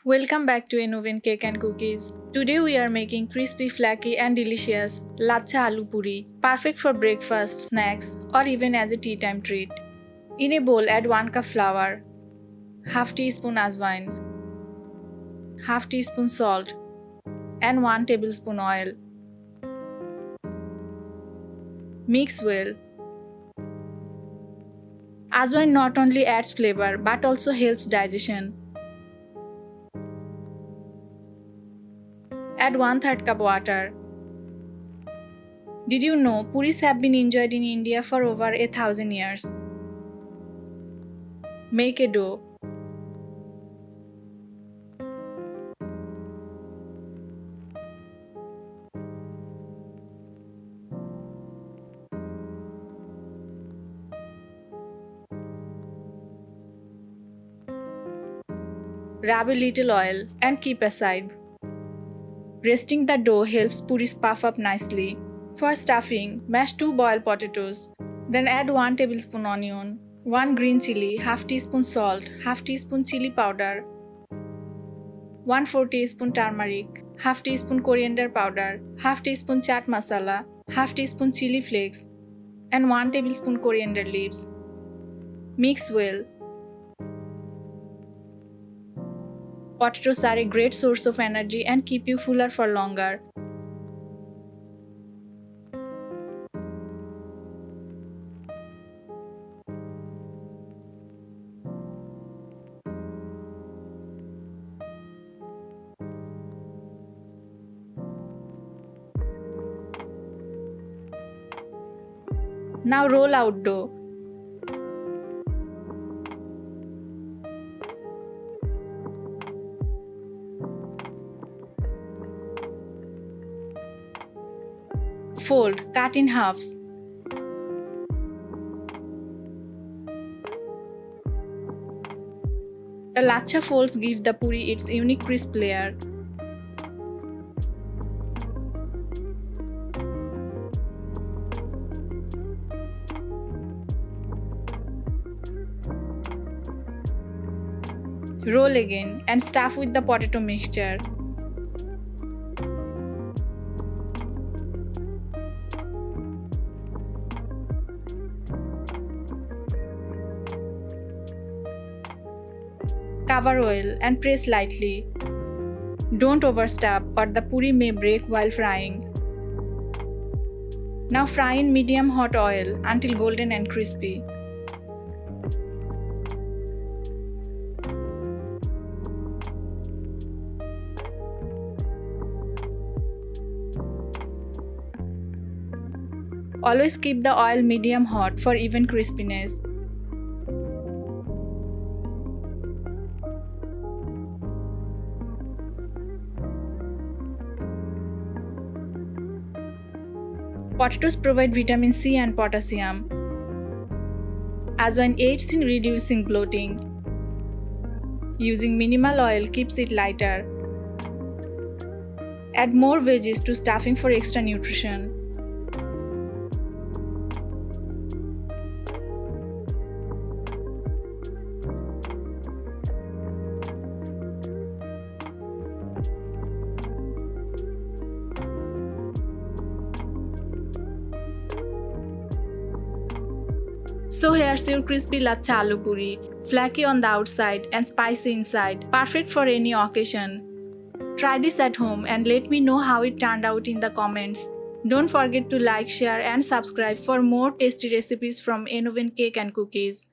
Welcome back to Enoven Cake and Cookies. Today we are making crispy, flaky and delicious Laccha Aloo Puri, perfect for breakfast, snacks or even as a tea time treat. In a bowl add 1 cup flour, half teaspoon ajwain, half teaspoon salt and 1 tablespoon oil. Mix well. Ajwain not only adds flavor but also helps digestion. Add 1/3 cup water. Did you know puris have been enjoyed in India for over 1,000 years? Make a dough. Rub a little oil and keep aside. Resting the dough helps puris puff up nicely. For stuffing, mash 2 boiled potatoes. Then add 1 tablespoon onion, 1 green chili, half teaspoon salt, half teaspoon chili powder, 1/4 teaspoon turmeric, half teaspoon coriander powder, half teaspoon chaat masala, half teaspoon chili flakes, and 1 tablespoon coriander leaves. Mix well. Potatoes are a great source of energy and keep you fuller for longer. Now roll out dough. Fold, cut in halves. The laccha folds give the puri its unique crisp layer. Roll again and stuff with the potato mixture. Cover well and press lightly. Don't overstuff or the puri may break while frying. Now fry in medium hot oil until golden and crispy. Always keep the oil medium hot for even crispiness. Potatoes provide vitamin C and potassium. Ajwain aids in reducing bloating. Using minimal oil keeps it lighter. Add more veggies to stuffing for extra nutrition. So here's your crispy Laccha Aloo Puri, flaky on the outside and spicy inside, perfect for any occasion. Try this at home and let me know how it turned out in the comments. Don't forget to like, share and subscribe for more tasty recipes from Enoven Cake and Cookies.